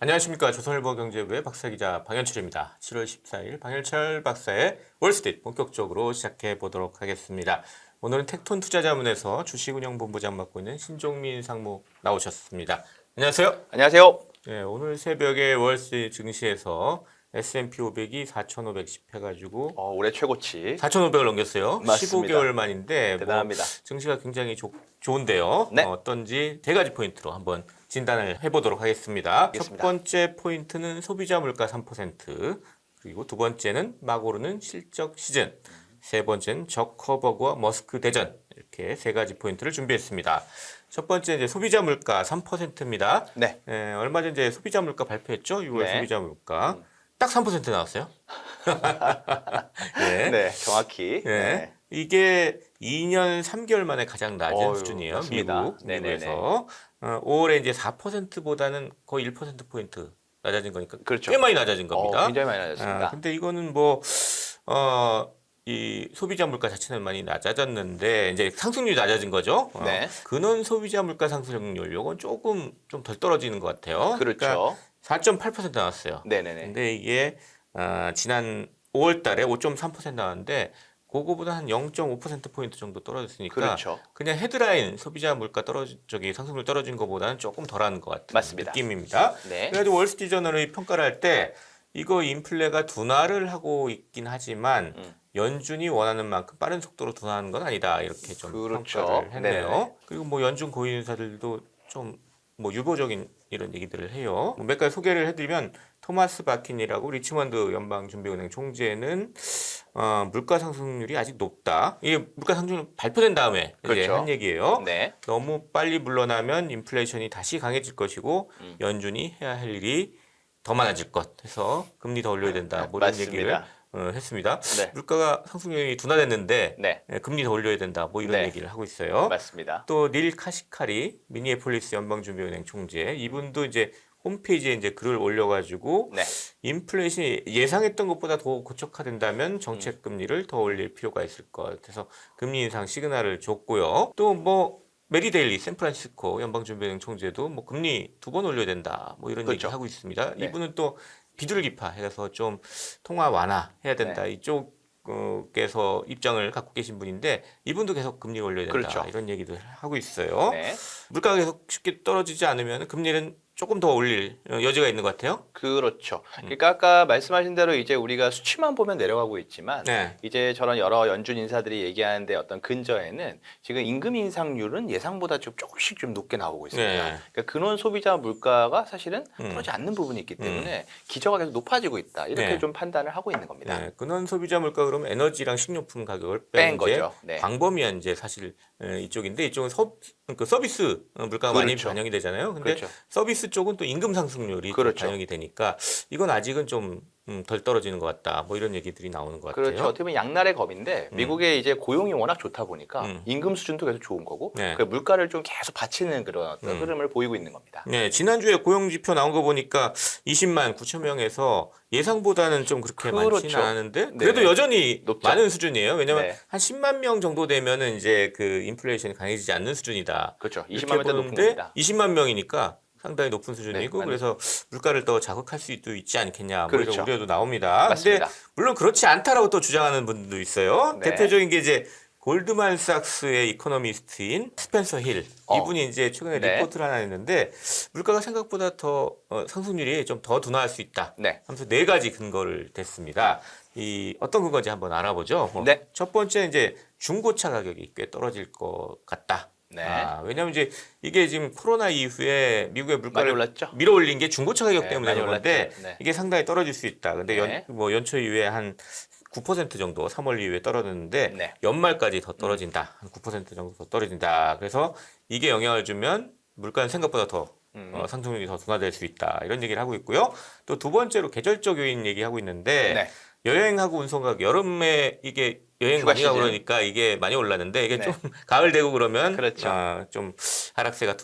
안녕하십니까. 조선일보 경제부의 박사기자 방현철입니다. 7월 14일 방현철 박사의 월스트리트 본격적으로 시작해 보도록 하겠습니다. 오늘은 텍톤 투자자문에서 주식운영본부장 맡고 있는 신종민 상무 나오셨습니다. 안녕하세요. 안녕하세요. 네, 오늘 새벽에 월스트리트 증시에서 S&P 500이 4,510 해가지고 올해 최고치 4,500을 넘겼어요. 맞습니다. 15개월 만인데 대단합니다. 증시가 굉장히 좋은데요. 네. 어떤지 세 가지 포인트로 한번 진단을 해보도록 하겠습니다. 알겠습니다. 첫 번째 포인트는 소비자 물가 3%, 그리고 두 번째는 막 오르는 실적 시즌, 세 번째는 저커버그와 머스크 대전, 이렇게 세 가지 포인트를 준비했습니다. 첫 번째 이제 소비자 물가 3%입니다. 네. 얼마 전 이제 소비자 물가 발표했죠. 6월 네. 소비자 물가 딱 3% 나왔어요. 예. 네, 정확히. 네. 이게 2년 3개월 만에 가장 낮은 수준이에요. 맞습니다. 미국에서. 5월에 이제 4%보다는 거의 1%포인트 낮아진 거니까 그렇죠. 꽤 많이 낮아진 겁니다. 굉장히 많이 낮았습니다. 근데 이거는 이 소비자 물가 자체는 많이 낮아졌는데 이제 상승률이 낮아진 거죠. 네. 근원 소비자 물가 상승률 요건 조금 좀 덜 떨어지는 것 같아요. 그렇죠. 그러니까 4.8% 나왔어요. 네네네. 근데 이게 지난 5월 달에 5.3% 나왔는데 그거보다 한 0.5%포인트 정도 떨어졌으니까 그렇죠. 그냥 헤드라인 소비자 물가 상승률 떨어진 것보다는 조금 덜한 것 같은 맞습니다. 느낌입니다. 네. 그래가지고 월스트리트저널이 평가를 할 때 이거 인플레가 둔화를 하고 있긴 하지만 연준이 원하는 만큼 빠른 속도로 둔화하는 건 아니다, 이렇게 좀 그렇죠. 평가를 했네요. 네네. 그리고 뭐 연준 고위 인사들도 좀 뭐 유보적인 이런 얘기들을 해요. 몇 가지 소개를 해드리면 토마스 바킨이라고 리치먼드 연방준비은행 총재는 물가 상승률이 아직 높다. 이게 물가 상승률 발표된 다음에 이제 그렇죠. 한 얘기예요. 네. 너무 빨리 물러나면 인플레이션이 다시 강해질 것이고 연준이 해야 할 일이 더 많아질 것 해서 금리 더 올려야 된다. 뭐 이런 맞습니다. 얘기를 했습니다. 네. 물가가 상승률이 둔화됐는데 네. 금리 더 올려야 된다. 뭐 이런 네. 얘기를 하고 있어요. 맞습니다. 또 닐 카시카리 미니애폴리스 연방준비은행 총재, 이분도 이제 홈페이지에 이제 글을 올려가지고 네. 인플레이션이 예상했던 것보다 더 고착화된다면 정책 금리를 더 올릴 필요가 있을 것. 그래서 금리 인상 시그널을 줬고요. 또 뭐 메리 데일리 샌프란시스코 연방준비은행 총재도 뭐 금리 2번 올려야 된다. 뭐 이런 그렇죠. 얘기 하고 있습니다. 네. 이분은 또 비둘기파 해서 좀 통화 완화해야 된다. 네. 이쪽에서 입장을 갖고 계신 분인데 이분도 계속 금리 올려야 된다. 그렇죠. 이런 얘기도 하고 있어요. 네. 물가가 계속 쉽게 떨어지지 않으면 금리는 조금 더 올릴 여지가 있는 것 같아요. 그렇죠. 그러니까 아까 말씀하신 대로 이제 우리가 수치만 보면 내려가고 있지만 네. 이제 저런 여러 연준 인사들이 얘기하는데 어떤 근저에는 지금 임금 인상률은 예상보다 조금씩 좀 높게 나오고 있습니다. 네. 그러니까 근원 소비자 물가가 사실은 떨어지지 않는 부분이 있기 때문에 기저가 계속 높아지고 있다. 이렇게 네. 좀 판단을 하고 있는 겁니다. 네, 근원 소비자 물가 그러면 에너지랑 식료품 가격을 뺀 뺀 이제 거죠. 네. 광범위한 이제 사실 이쪽인데 이쪽은 서비스 물가가 많이 그렇죠. 반영이 되잖아요. 근데 그렇죠. 서비스 쪽은 또 임금 상승률이 또 그렇죠. 반영이 되니까 이건 아직은 좀 덜 떨어지는 것 같다. 뭐 이런 얘기들이 나오는 것 같아요. 그렇죠. 어떻게 보면 양날의 검인데 미국의 이제 고용이 워낙 좋다 보니까 임금 수준도 계속 좋은 거고 네. 그 물가를 좀 계속 받치는 그런 어떤 흐름을 보이고 있는 겁니다. 네, 지난주에 고용 지표 나온 거 보니까 20만 9천 명에서 예상보다는 좀 그렇게 그렇죠. 많지는 않았는데 그래도 네네. 여전히 높죠. 많은 수준이에요. 왜냐면 네. 한 10만 명 정도 되면은 이제 그 인플레이션이 강해지지 않는 수준이다. 그렇죠. 이렇게 20만 명대 높은 보는데 겁니다. 20만 명이니까 상당히 높은 수준이고 네, 그래서 물가를 더 자극할 수도 있지 않겠냐 뭐 그렇죠. 이런 우려도 나옵니다. 맞습니다. 근데 물론 그렇지 않다라고 또 주장하는 분들도 있어요. 네. 대표적인 게 이제 골드만삭스의 이코노미스트인 스펜서 힐, 이분이 이제 최근에 네. 리포트를 하나 했는데 물가가 생각보다 더 상승률이 좀 더 둔화할 수 있다 네. 하면서 네 가지 근거를 댔습니다. 이 어떤 근거인지 한번 알아보죠. 네. 첫 번째 이제 중고차 가격이 꽤 떨어질 것 같다. 네. 왜냐하면 이제 이게 지금 코로나 이후에 미국의 많이 물가를 올랐죠. 밀어올린 게 중고차 가격 네, 때문에 많이 그런 건데 올랐죠. 네. 이게 상당히 떨어질 수 있다. 근데 네. 연초 이후에 한 9% 정도 3월 이후에 떨어졌는데 네. 연말까지 더 떨어진다. 한 9% 정도 더 떨어진다. 그래서 이게 영향을 주면 물가는 생각보다 더 상승률이 더 둔화될 수 있다. 이런 얘기를 하고 있고요. 또 두 번째로 계절적 요인 얘기하고 있는데 네. 여행하고 운송 가격 여름에 이게 여행 휴가 많이 가고 시즌. 그러니까 이게 많이 올랐는데 이게 네. 좀 가을 되고 그러면 그렇죠. 좀 하락세가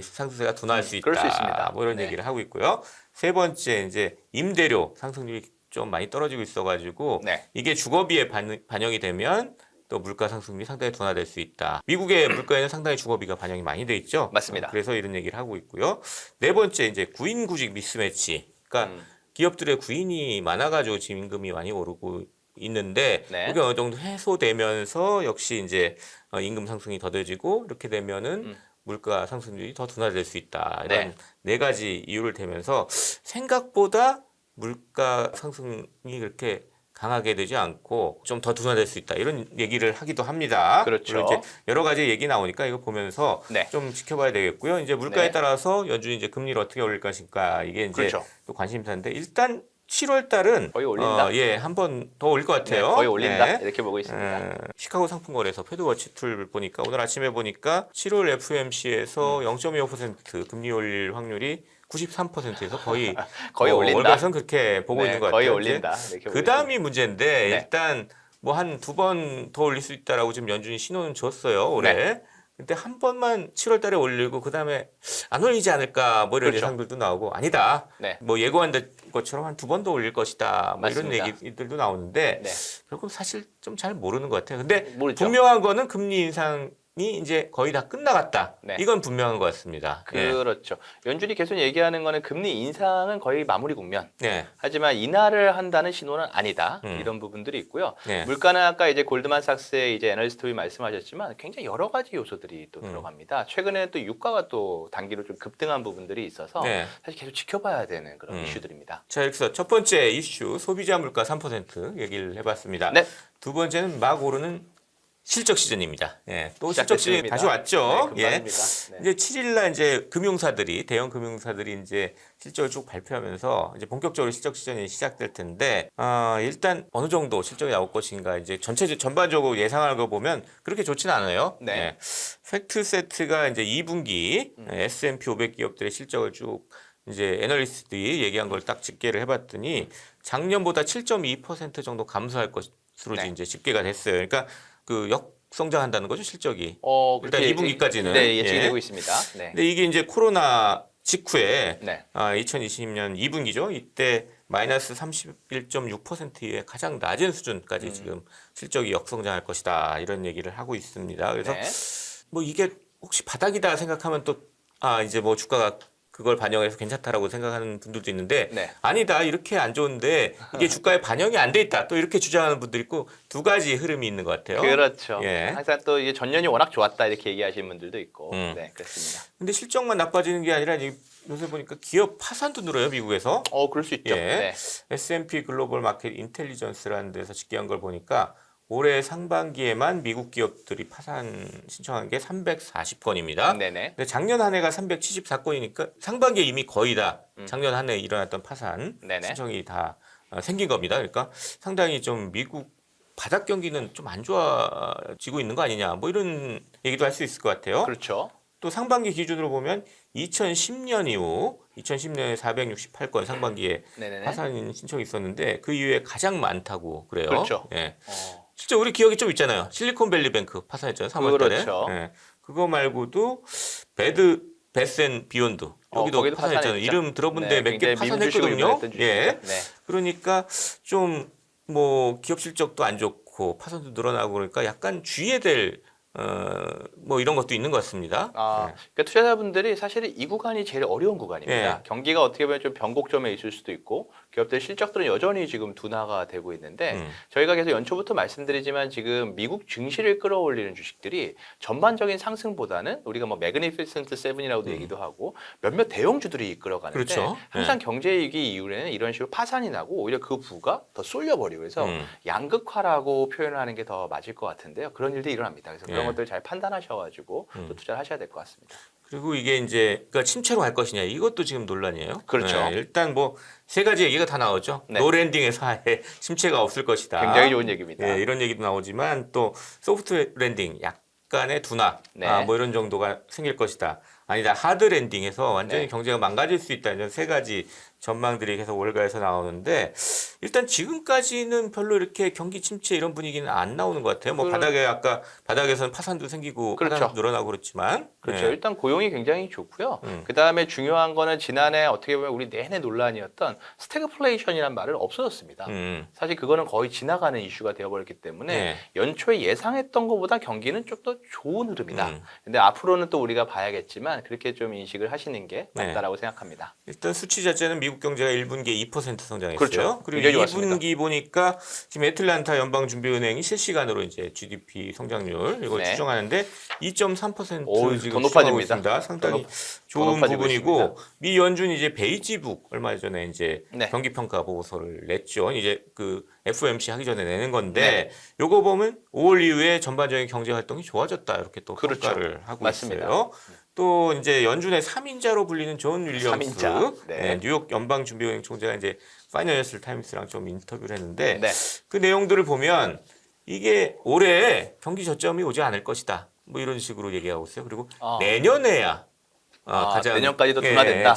상승세가 둔화할 수 있다. 그럴 수 있습니다. 뭐 이런 네. 얘기를 하고 있고요. 세 번째 이제 임대료 상승률이 좀 많이 떨어지고 있어가지고 네. 이게 주거비에 반영이 되면 또 물가 상승률이 상당히 둔화될 수 있다. 미국의 물가에는 상당히 주거비가 반영이 많이 돼 있죠. 맞습니다. 그래서 이런 얘기를 하고 있고요. 네 번째 이제 구인 구직 미스매치. 그러니까 기업들의 구인이 많아가지고 지금 임금이 많이 오르고 있는데 네. 이게 어느 정도 해소되면서 역시 이제 임금 상승이 더뎌지고 이렇게 되면은 물가 상승률이 더 둔화될 수 있다. 이런 네 가지 이유를 대면서 생각보다 물가 상승이 그렇게 강하게 되지 않고 좀 더 둔화될 수 있다. 이런 얘기를 하기도 합니다. 그렇죠. 물론 이제 여러 가지 얘기 나오니까 이거 보면서 네. 좀 지켜봐야 되겠고요. 이제 물가에 네. 따라서 연준이 이제 금리를 어떻게 올릴 것인가 이게 이제 그렇죠. 또 관심사인데 일단 7월 달은 거의 올린다. 한 번 더 올릴 것 같아요. 네, 거의 올린다. 네. 이렇게 보고 있습니다. 시카고 상품거래소 패드워치 툴 보니까 오늘 아침에 보니까 7월 FOMC에서 0.25% 금리 올릴 확률이 93%에서 거의 거의 올린다. 월가선 그렇게 보고 네, 있는 것 거의 같아요. 올린다. 이렇게 그 다음이 문제인데 네. 일단 뭐 한 두 번 더 올릴 수 있다라고 지금 연준이 신호는 줬어요 올해. 네. 근데 한 번만 7월 달에 올리고 그 다음에 안 올리지 않을까 뭐 이런 그렇죠. 예상들도 나오고 아니다. 네. 뭐 예고한 것처럼 한 두 번 더 올릴 것이다. 뭐 이런 맞습니다. 얘기들도 나오는데 네. 결국 사실 좀 잘 모르는 것 같아요. 근데 모르죠. 분명한 거는 금리 인상이 이제 거의 다 끝나갔다. 네. 이건 분명한 것 같습니다. 그렇죠. 연준이 계속 얘기하는 거는 금리 인상은 거의 마무리 국면. 네. 하지만 인하를 한다는 신호는 아니다. 음. 이런 부분들이 있고요. 네. 물가는 아까 이제 골드만삭스의 이제 애널리스트분이 말씀하셨지만 굉장히 여러 가지 요소들이 또 들어갑니다. 최근에 또 유가가 또 단기로 좀 급등한 부분들이 있어서 네. 사실 계속 지켜봐야 되는 그런 이슈들입니다. 자, 여기서 첫 번째 이슈 소비자 물가 3% 얘기를 해봤습니다. 네. 두 번째는 막 오르는 실적 시즌입니다. 예, 또 실적 시즌이 시작됐습니다. 다시 왔죠. 네, 예. 금방입니다. 네. 이제 7일날 이제 금융사들이 대형 금융사들이 이제 실적을 쭉 발표하면서 이제 본격적으로 실적 시즌이 시작될 텐데 일단 어느 정도 실적이 나올 것인가 이제 전반적으로 예상하는 거 보면 그렇게 좋지는 않아요. 네. 예. 팩트 세트가 이제 2분기 S&P 500 기업들의 실적을 쭉 이제 애널리스트들이 얘기한 걸 딱 집계를 해봤더니 작년보다 7.2% 정도 감소할 것으로 네. 이제 집계가 됐어요. 그러니까 그 역성장한다는 거죠 실적이. 일단 그렇게 2분기까지는 네, 예측이 되고 있습니다. 네. 근데 이게 이제 코로나 직후에 네. 2020년 2분기죠. 이때 마이너스 31.6%의 가장 낮은 수준까지 지금 실적이 역성장할 것이다 이런 얘기를 하고 있습니다. 그래서 네. 뭐 이게 혹시 바닥이다 생각하면 또 이제 뭐 주가가 그걸 반영해서 괜찮다라고 생각하는 분들도 있는데 네. 아니다 이렇게 안 좋은데 이게 주가에 반영이 안 돼 있다 또 이렇게 주장하는 분들이 있고 두 가지 흐름이 있는 것 같아요. 그렇죠. 예. 항상 또 이게 전년이 워낙 좋았다 이렇게 얘기하시는 분들도 있고, 네 그렇습니다. 근데 실적만 나빠지는 게 아니라 요새 보니까 기업 파산도 늘어요 미국에서. 그럴 수 있죠. 예. 네. S&P 글로벌 마켓 인텔리전스라는 데서 집계한 걸 보니까 올해 상반기에만 미국 기업들이 파산 신청한 게 340건입니다. 네네. 근데 작년 한 해가 374건이니까 상반기에 이미 거의 다 작년 한 해 일어났던 파산 네네. 신청이 다 생긴 겁니다. 그러니까 상당히 좀 미국 바닥 경기는 좀 안 좋아지고 있는 거 아니냐 뭐 이런 얘기도 할 수 있을 것 같아요. 그렇죠. 또 상반기 기준으로 보면 2010년 이후 2010년에 468건 상반기에 네네네. 파산 신청이 있었는데 그 이후에 가장 많다고 그래요. 그렇죠. 예. 어, 실제 우리 기억이 좀 있잖아요. 실리콘밸리뱅크 파산했잖아요. 3월달에. 그렇죠. 예. 그거 말고도 베스앤 비욘드 여기도 거기도 파산했잖아요. 파산했죠. 이름 들어본 네, 데 몇 개 굉장히 민주주의로 파산했거든요. 유명했던 주식이죠. 예. 네. 그러니까 좀 뭐 기업 실적도 안 좋고 파산도 늘어나고 그러니까 약간 주의해야 될 뭐 이런 것도 있는 것 같습니다. 그러니까 투자자분들이 사실 이 구간이 제일 어려운 구간입니다. 네. 경기가 어떻게 보면 좀 변곡점에 있을 수도 있고 기업들 실적들은 여전히 지금 둔화가 되고 있는데 저희가 계속 연초부터 말씀드리지만 지금 미국 증시를 끌어올리는 주식들이 전반적인 상승보다는 우리가 뭐 매그니피센트 세븐이라고도 얘기도 하고 몇몇 대형주들이 이끌어가는데 그렇죠. 항상 경제위기 이후에는 이런 식으로 파산이 나고 오히려 그 부가 더 쏠려버리고 그래서 양극화라고 표현하는 게 더 맞을 것 같은데요. 그런 일들이 일어납니다. 그래서 그런 것들 잘 판단하셔가지고 또 투자를 하셔야 될 것 같습니다. 그리고 이게 이제 그러니까 침체로 갈 것이냐 이것도 지금 논란이에요. 그렇죠. 네, 일단 뭐 세 가지 얘기가 다 나오죠. 네. 노랜딩에서 아예 침체가 없을 것이다. 굉장히 좋은 얘기입니다. 네, 이런 얘기도 나오지만 또 소프트 랜딩 약간의 둔화 네. 뭐 이런 정도가 생길 것이다. 아니다 하드 랜딩해서 완전히 네. 경제가 망가질 수 있다 이런 세 가지 전망들이 계속 월가에서 나오는데 일단 지금까지는 별로 이렇게 경기 침체 이런 분위기는 안 나오는 것 같아요. 뭐 바닥에 아까 바닥에서는 파산도 생기고 그렇죠. 파산도 늘어나고 그렇지만 그렇죠. 예. 일단 고용이 굉장히 좋고요. 그 다음에 중요한 거는 지난해 어떻게 보면 우리 내내 논란이었던 스태그플레이션이라는 말은 없어졌습니다. 사실 그거는 거의 지나가는 이슈가 되어버렸기 때문에 네. 연초에 예상했던 것보다 경기는 좀 더 좋은 흐름이다. 근데 앞으로는 또 우리가 봐야겠지만 그렇게 좀 인식을 하시는 게 네. 맞다라고 생각합니다. 일단 수치 자체는 미국 경제가 1분기에 2% 성장했어요. 그렇죠. 그리고 굉장히 좋았습니다. 2분기 보니까 지금 애틀란타 연방준비은행이 실시간으로 이제 GDP 성장률 이걸 네. 추정하는데 2.3% 오, 지금 더 추정하고 높아집니다. 있습니다. 상당히 더 좋은 높아지고 부분이고 있습니다. 미 연준이 이제 베이지북 얼마 전에 이제 네. 경기 평가 보고서를 냈죠. 이제 그 FOMC 하기 전에 내는 건데 네. 요거 보면 5월 이후에 전반적인 경제 활동이 좋아졌다 이렇게 또 그렇죠. 평가를 하고 맞습니다. 있어요. 또 이제 연준의 3인자로 불리는 존 윌리엄스 삼인자. 네. 네, 뉴욕 연방준비은행 총재가 이제 파이낸셜 타임스랑 좀 인터뷰를 했는데 네. 그 내용들을 보면 이게 올해 경기 저점이 오지 않을 것이다. 뭐 이런 식으로 얘기하고 있어요. 그리고 내년에야 가장 내년까지도 둔화된다.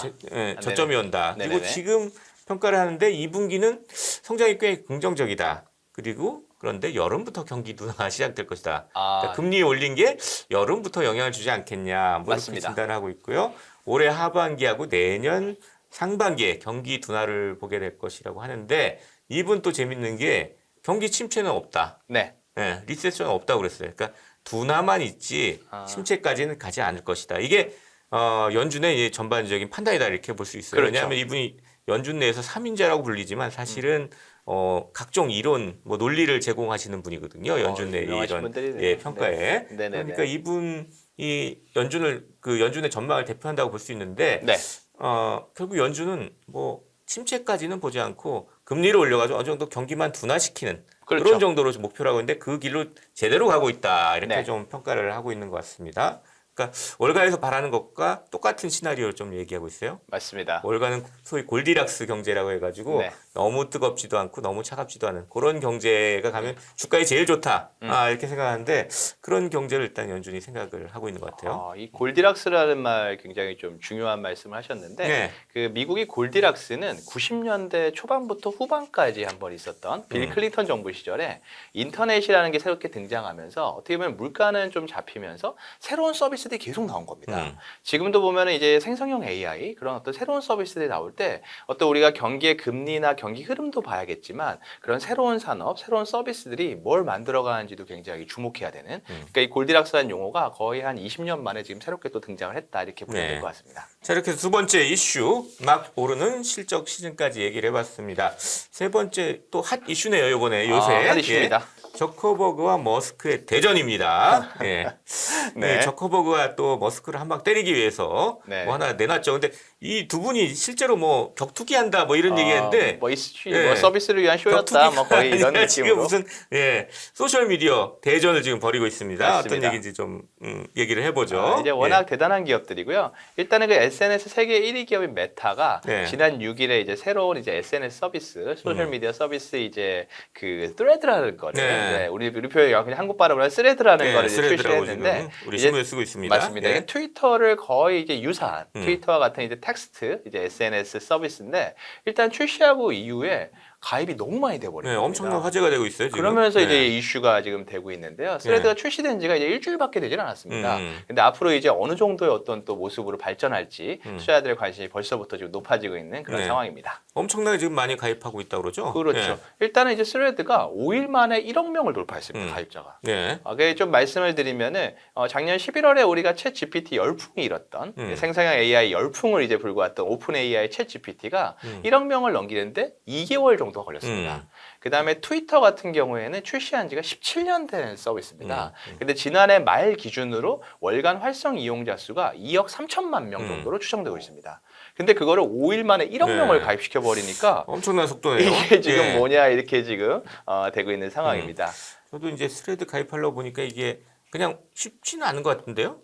저점이 온다. 그리고 네네네. 지금 평가를 하는데 2분기는 성장이 꽤 긍정적이다. 그리고 그런데 여름부터 경기 둔화가 시작될 것이다. 그러니까 금리 올린 게 여름부터 영향을 주지 않겠냐. 뭐 이렇게 맞습니다. 진단하고 있고요. 올해 하반기하고 내년 상반기에 경기 둔화를 보게 될 것이라고 하는데 이분 또 재밌는 게 경기 침체는 없다. 네. 예, 리세션은 없다고 그랬어요. 그러니까 둔화만 있지 침체까지는 가지 않을 것이다. 이게 연준의 이제 전반적인 판단이다 이렇게 볼 수 있어요. 그렇죠. 왜냐하면 이분이 연준 내에서 3인자라고 불리지만 사실은 각종 이론, 뭐 논리를 제공하시는 분이거든요. 연준 내 유명하신 이런 분들이네요. 예, 평가에. 네. 네네네. 그러니까 이분이 연준의 전망을 대표한다고 볼 수 있는데 네. 결국 연준은 뭐 침체까지는 보지 않고 금리를 올려가지고 어느 정도 경기만 둔화시키는 그렇죠. 그런 정도로 좀 목표로 하고 있는데 그 길로 제대로 가고 있다 이렇게 네. 좀 평가를 하고 있는 것 같습니다. 그러니까 월가에서 바라는 것과 똑같은 시나리오를 좀 얘기하고 있어요. 맞습니다. 월가는 소위 골디락스 경제라고 해가지고 네. 너무 뜨겁지도 않고 너무 차갑지도 않은 그런 경제가 가면 주가에 제일 좋다 이렇게 생각하는데 그런 경제를 일단 연준이 생각을 하고 있는 것 같아요. 이 골디락스라는 말 굉장히 좀 중요한 말씀을 하셨는데 네. 그 미국의 골디락스는 90년대 초반부터 후반까지 한번 있었던 빌 클린턴 정부 시절에 인터넷이라는 게 새롭게 등장하면서 어떻게 보면 물가는 좀 잡히면서 새로운 서비스들이 계속 나온 겁니다. 지금도 보면은 이제 생성형 AI 그런 어떤 새로운 서비스들이 나올 때 어떤 우리가 경기의 금리나 경기 흐름도 봐야겠지만 그런 새로운 산업, 새로운 서비스들이 뭘 만들어가는지도 굉장히 주목해야 되는 그러니까 이 골디락스라는 용어가 거의 한 20년 만에 지금 새롭게 또 등장을 했다 이렇게 보면 될 것 같습니다. 자, 이렇게 해서 두 번째 이슈 막 오르는 실적 시즌까지 얘기를 해봤습니다. 세 번째 또 핫 이슈네요, 이번에 요새. 핫 이슈입니다. 저커버그와 머스크의 대전입니다. 예. 네. 저커버그가 또 머스크를 한 방 때리기 위해서 네. 뭐 하나 내놨죠. 근데 이 두 분이 실제로 뭐 격투기 한다 뭐 이런 얘기했는데 뭐 예. 서비스를 위한 쇼였다 뭐 거의 이런 아니라 지금 느낌으로. 무슨 소셜 미디어 대전을 지금 벌이고 있습니다. 맞습니다. 어떤 얘기인지 좀 얘기를 해보죠. 이제 워낙 대단한 기업들이고요. 일단은 그 SNS 세계 1위 기업인 메타가 네. 지난 6일에 이제 새로운 이제 SNS 서비스, 소셜 미디어 서비스 이제 그 스레드라는 거를 네. 우리 표현이 그냥 한국 발음으로 한 스레드라는 네, 거를 이제 스레드라고 출시했는데 지금 우리 이제 신문에 쓰고 있습니다. 맞습니다. 예. 이게 트위터를 거의 이제 유사한 트위터와 같은 이제 텍스트 이제 SNS 서비스인데 일단 출시하고 이후에 가입이 너무 많이 돼버린 네, 겁니다. 엄청난 화제가 되고 있어요. 지금. 그러면서 네. 이제 이슈가 지금 되고 있는데요. 스레드가 출시된 지가 이제 일주일밖에 되질 않았습니다. 음. 근데 앞으로 이제 어느 정도의 어떤 또 모습으로 발전할지 투자자들의 관심이 벌써부터 지금 높아지고 있는 그런 네. 상황입니다. 엄청나게 지금 많이 가입하고 있다고 그러죠. 그렇죠. 일단은 이제 스레드가 5일 만에 1억 명을 돌파했습니다. 가입자가. 네. 그게 좀 말씀을 드리면은 작년 11월에 우리가 챗 GPT 열풍이 일었던 생성형 AI 열풍을 이제 불고 왔던 오픈 AI 챗 GPT가 1억 명을 넘기는데 2개월 정도가 걸렸습니다. 그 다음에 트위터 같은 경우에는 출시한 지가 17년 된 서비스입니다. 근데 지난해 말 기준으로 월간 활성 이용자 수가 2억 3천만 명 정도로 추정되고 있습니다. 근데 그거를 5일 만에 1억 네. 명을 가입시켜 버리니까 엄청난 속도네요. 이게 지금 예. 뭐냐 이렇게 지금 되고 있는 상황입니다. 저도 이제 스레드 가입하려고 보니까 이게 그냥 쉽지는 않은 것 같은데요.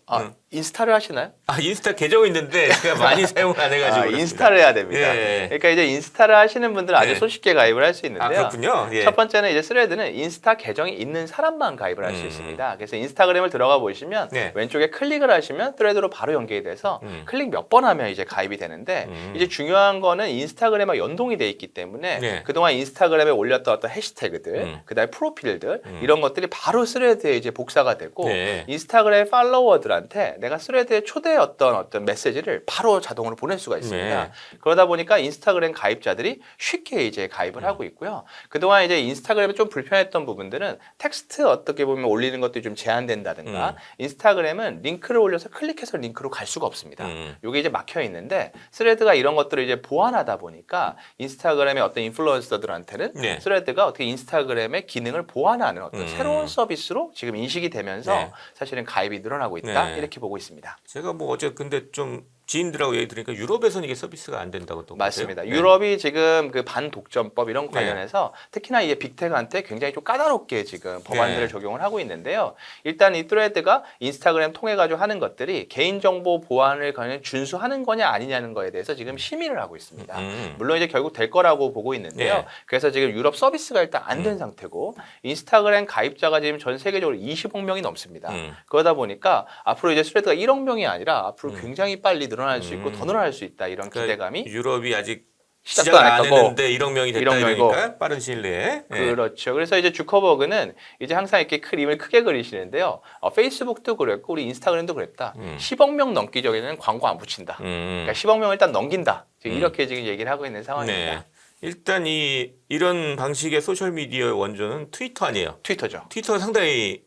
인스타를 하시나요? 인스타 계정이 있는데 제가 많이 사용을 안 해가지고 그렇습니다. 인스타를 해야 됩니다. 예. 그러니까 이제 인스타를 하시는 분들은 아주 예. 손쉽게 가입을 할 수 있는데요. 그렇군요. 예. 첫 번째는 이제 스레드는 인스타 계정이 있는 사람만 가입을 할 수 있습니다. 그래서 인스타그램을 들어가 보시면 네. 왼쪽에 클릭을 하시면 스레드로 바로 연결이 돼서 클릭 몇 번 하면 이제 가입이 되는데 이제 중요한 거는 인스타그램과 연동이 돼 있기 때문에 네. 그동안 인스타그램에 올렸던 어떤 해시태그들, 그다음에 프로필들 이런 것들이 바로 스레드에 이제 복사가 되고 네. 인스타그램 팔로워들한테 내가 스레드에 초대했던 어떤 메시지를 바로 자동으로 보낼 수가 있습니다. 네. 그러다 보니까 인스타그램 가입자들이 쉽게 이제 가입을 하고 있고요. 그동안 이제 인스타그램에 좀 불편했던 부분들은 텍스트 어떻게 보면 올리는 것도 좀 제한된다든가 인스타그램은 링크를 올려서 클릭해서 링크로 갈 수가 없습니다. 이게 이제 막혀 있는데 스레드가 이런 것들을 이제 보완하다 보니까 인스타그램의 어떤 인플루언서들한테는 네. 스레드가 어떻게 인스타그램의 기능을 보완하는 어떤 새로운 서비스로 지금 인식이 되면서 네. 사실은 가입이 늘어나고 있다 네. 이렇게 보고 있습니다. 제가 뭐 어제 근데 좀 지인들하고 얘기 들으니까 유럽에서는 이게 서비스가 안 된다고 또 맞습니다. 그러세요? 유럽이 지금 그 반독점법 이런 거 네. 관련해서 특히나 이게 빅테크한테 굉장히 좀 까다롭게 지금 법안들을 네. 적용을 하고 있는데요. 일단 이 트레드가 인스타그램 통해 가지고 하는 것들이 개인정보 보안을 그냥 준수하는 거냐 아니냐는 거에 대해서 지금 심의를 하고 있습니다. 물론 이제 결국 될 거라고 보고 있는데요. 네. 그래서 지금 유럽 서비스가 일단 안 된 상태고 인스타그램 가입자가 지금 전 세계적으로 20억 명이 넘습니다. 그러다 보니까 앞으로 이제 스레드가 1억 명이 아니라 앞으로 굉장히 빨리 늘어날 수 있고 더 늘어날 수 있다 이런 기대감이 유럽이 아직 시작도 시작을 안 안 했고 했는데 1억 명이 됐다 1억 명이고. 이러니까 빠른 시일 내에 그렇죠. 그래서 이제 주커버그는 이제 항상 이렇게 그림을 크게 그리시는데요. 페이스북도 그랬고 우리 인스타그램도 그랬다. 10억 명 넘기 전에는 광고 안 붙인다. 그러니까 10억 명을 일단 넘긴다. 지금 이렇게 지금 얘기를 하고 있는 상황입니다. 네. 일단 이런 방식의 소셜 미디어의 원조는 트위터 아니에요. 트위터죠. 트위터가 상당히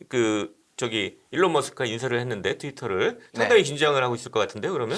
일론 머스크가 인수를 했는데 트위터를 상당히 긴장을 하고 있을 것 같은데요. 그러면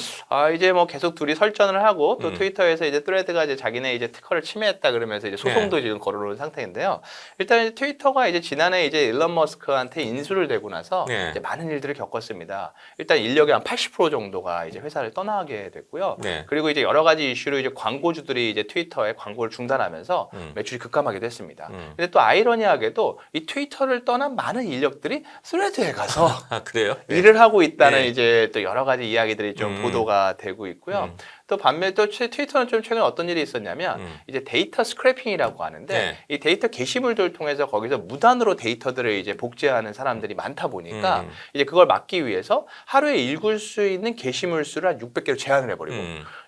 이제 뭐 계속 둘이 설전을 하고 또 트위터에서 이제 트레드가 이제 자기네 이제 특허를 침해했다 그러면서 이제 소송도 지금 걸어놓은 상태인데요. 일단 이제 트위터가 이제 지난해 이제 일론 머스크한테 인수를 되고 나서 이제 많은 일들을 겪었습니다. 일단 인력의 한 80% 정도가 이제 회사를 떠나게 됐고요. 그리고 이제 여러 가지 이슈로 이제 광고주들이 이제 트위터에 광고를 중단하면서 매출이 급감하기도 했습니다. 근데 또 아이러니하게도 이 트위터를 떠난 많은 인력들이 스레드에 가서 그래요? 일을 하고 있다는 네. 이제 또 여러 가지 이야기들이 좀 보도가 되고 있고요. 또 반면에 또 트위터는 좀 최근에 어떤 일이 있었냐면 이제 데이터 스크래핑이라고 하는데 이 데이터 게시물들을 통해서 거기서 무단으로 데이터들을 이제 복제하는 사람들이 많다 보니까 이제 그걸 막기 위해서 하루에 읽을 수 있는 게시물 수를 한 600개로 제한을 해버리고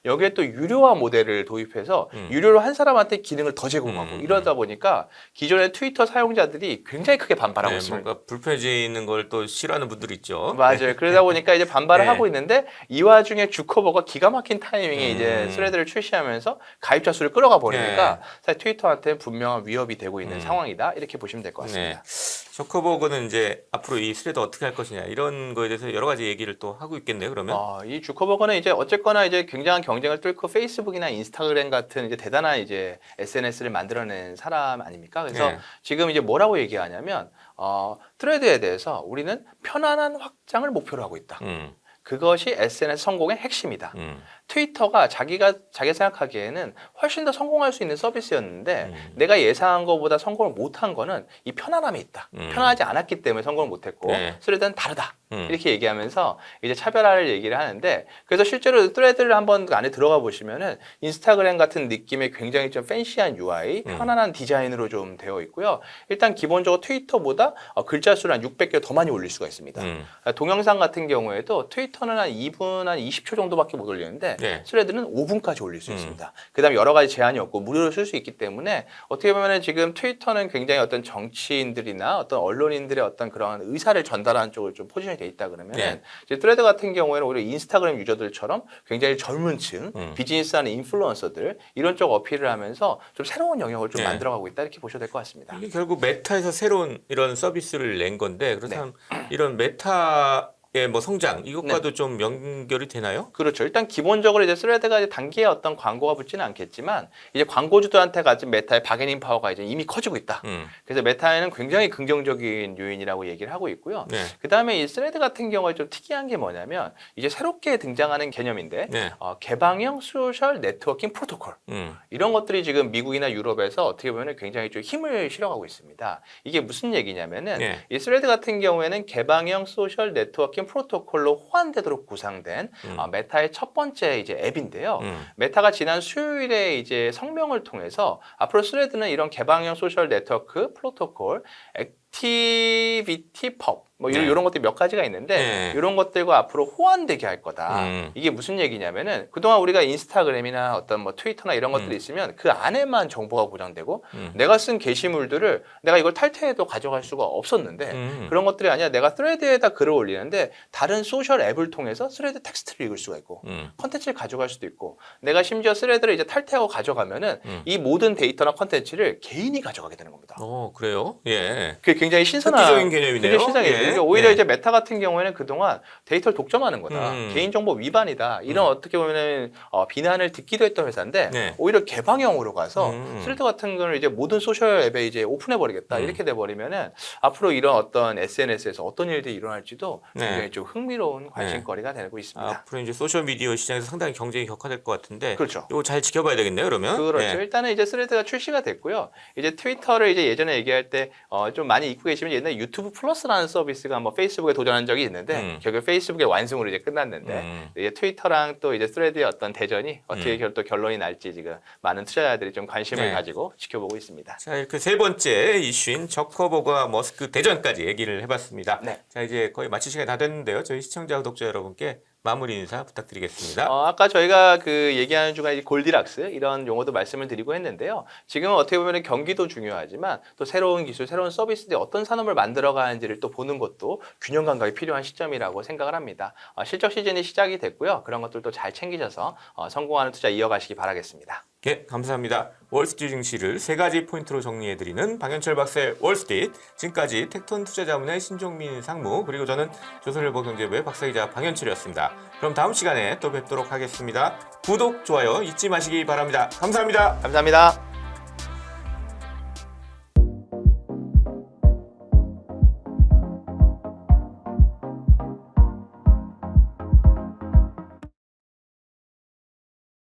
여기에 또 유료화 모델을 도입해서 유료로 한 사람한테 기능을 더 제공하고 이러다 보니까 기존의 트위터 사용자들이 굉장히 크게 반발하고 있습니다. 뭔가 불편해지는 걸 또 싫어하는 분들이 있죠. 맞아요. 그러다 보니까 이제 반발을 네. 하고 있는데 이 와중에 주커버가 기가 막힌 타이밍에 이제 스레드를 출시하면서 가입자 수를 끌어가 버리니까 사실 트위터한테 분명한 위협이 되고 있는 상황이다. 이렇게 보시면 될 것 같습니다. 저커버그는 이제 앞으로 이 스레드 어떻게 할 것이냐 이런 거에 대해서 여러 가지 얘기를 또 하고 있겠네요. 그러면 이 주커버거는 이제 어쨌거나 이제 굉장한 경쟁을 뚫고 페이스북이나 인스타그램 같은 이제 대단한 이제 SNS를 만들어낸 사람 아닙니까? 그래서 지금 이제 뭐라고 얘기하냐면 트레드에 대해서 우리는 편안한 확장을 목표로 하고 있다. 그것이 SNS 성공의 핵심이다. 트위터가 자기가 생각하기에는 훨씬 더 성공할 수 있는 서비스였는데 내가 예상한 것보다 성공을 못한 거는 이 편안함에 있다. 편하지 않았기 때문에 성공을 못했고 스레드는 다르다. 이렇게 얘기하면서 이제 차별화를 얘기를 하는데 그래서 실제로 트레드를 한번 그 안에 들어가 보시면은 인스타그램 같은 느낌의 굉장히 좀 팬시한 UI, 편안한 디자인으로 좀 되어 있고요. 일단 기본적으로 트위터보다 글자 수를 한 600개 더 많이 올릴 수가 있습니다. 동영상 같은 경우에도 트위터는 한 2분, 한 20초 정도밖에 못 올리는데 스레드는 5분까지 올릴 수 있습니다. 그다음에 여러 가지 제한이 없고 무료로 쓸 수 있기 때문에 어떻게 보면은 지금 트위터는 굉장히 어떤 정치인들이나 어떤 언론인들의 어떤 그런 의사를 전달하는 쪽을 좀 포지션이 돼 있다 그러면 이제 트레드 같은 경우에는 오히려 인스타그램 유저들처럼 굉장히 젊은 층, 비즈니스하는 인플루언서들 이런 쪽 어필을 하면서 좀 새로운 영역을 좀 만들어가고 있다 이렇게 보셔도 될 것 같습니다. 이게 결국 메타에서 새로운 이런 서비스를 낸 건데 그렇다면 이런 메타 뭐 성장 이것과도 좀 연결이 되나요? 그렇죠. 일단 기본적으로 이제 스레드가 이제 단기에 어떤 광고가 붙지는 않겠지만 이제 광고주들한테 가진 메타의 바게닝 파워가 이제 이미 커지고 있다. 그래서 메타에는 굉장히 긍정적인 요인이라고 얘기를 하고 있고요. 네. 그다음에 이 스레드 같은 경우에 좀 특이한 게 뭐냐면 이제 새롭게 등장하는 개념인데 네. 개방형 소셜 네트워킹 프로토콜 이런 것들이 지금 미국이나 유럽에서 어떻게 보면 굉장히 좀 힘을 실어가고 있습니다. 이게 무슨 얘기냐면은 네. 이 스레드 같은 경우에는 개방형 소셜 네트워킹 프로토콜로 호환되도록 구상된 메타의 첫 번째 이제 앱인데요. 메타가 지난 수요일에 이제 성명을 통해서 앞으로 스레드는 이런 개방형 소셜 네트워크 프로토콜 액티비티 펍 뭐 이런 것들이 몇 가지가 있는데 이런 것들과 앞으로 호환되게 할 거다. 이게 무슨 얘기냐면은 그동안 우리가 인스타그램이나 어떤 뭐 트위터나 이런 것들이 있으면 그 안에만 정보가 고정되고 내가 쓴 게시물들을 내가 이걸 탈퇴해도 가져갈 수가 없었는데 그런 것들이 아니라 내가 스레드에다 글을 올리는데 다른 소셜 앱을 통해서 스레드 텍스트를 읽을 수가 있고 컨텐츠를 가져갈 수도 있고 내가 심지어 스레드를 이제 탈퇴하고 가져가면은 이 모든 데이터나 컨텐츠를 개인이 가져가게 되는 겁니다. 그래요? 예. 그게 굉장히 신선한 획기적인 개념이네요. 굉장히 신선해요. 예. 오히려 예. 이제 메타 같은 경우에는 그동안 데이터를 독점하는 거다. 개인정보 위반이다. 이런 어떻게 보면은 비난을 듣기도 했던 회사인데 네. 오히려 개방형으로 가서 스레드 같은 거를 이제 모든 소셜 앱에 이제 오픈해 버리겠다. 이렇게 돼 버리면은 앞으로 이런 어떤 SNS에서 어떤 일들이 일어날지도 굉장히 좀 흥미로운 관심거리가 되고 있습니다. 앞으로 이제 소셜 미디어 시장에서 상당히 경쟁이 격화될 것 같은데 그렇죠. 이거 잘 지켜봐야 되겠네요. 그러면. 그렇죠. 일단은 이제 스레드가 출시가 됐고요. 이제 트위터를 이제 예전에 얘기할 때 좀 많이 잊고 계시면 옛날에 유튜브 플러스라는 서비스가 뭐 페이스북에 도전한 적이 있는데 결국 페이스북의 완승으로 이제 끝났는데 이제 트위터랑 또 이제 스레드의 어떤 대전이 어떻게 또 결론이 날지 지금 많은 투자자들이 좀 관심을 가지고 지켜보고 있습니다. 자, 이렇게 세 번째 이슈인 저커버그와 머스크 대전까지 얘기를 해봤습니다. 네. 자, 이제 거의 마칠 시간이 다 됐는데요. 저희 시청자, 구독자 여러분께 마무리 인사 부탁드리겠습니다. 아까 저희가 그 얘기하는 중간에 골디락스 이런 용어도 말씀을 드리고 했는데요. 지금은 어떻게 보면 경기도 중요하지만 또 새로운 기술, 새로운 서비스들이 어떤 산업을 만들어가는지를 또 보는 것도 균형 감각이 필요한 시점이라고 생각을 합니다. 실적 시즌이 시작이 됐고요. 그런 것들도 잘 챙기셔서 성공하는 투자 이어가시기 바라겠습니다. 네, 감사합니다. 월스트리트 증시를 세 가지 포인트로 정리해드리는 방현철 박사의 월스트리트. 지금까지 텍톤 투자자문의 신종민 상무 그리고 저는 조선일보 경제부의 박사이자 방현철이었습니다. 그럼 다음 시간에 또 뵙도록 하겠습니다. 구독, 좋아요 잊지 마시기 바랍니다. 감사합니다. 감사합니다.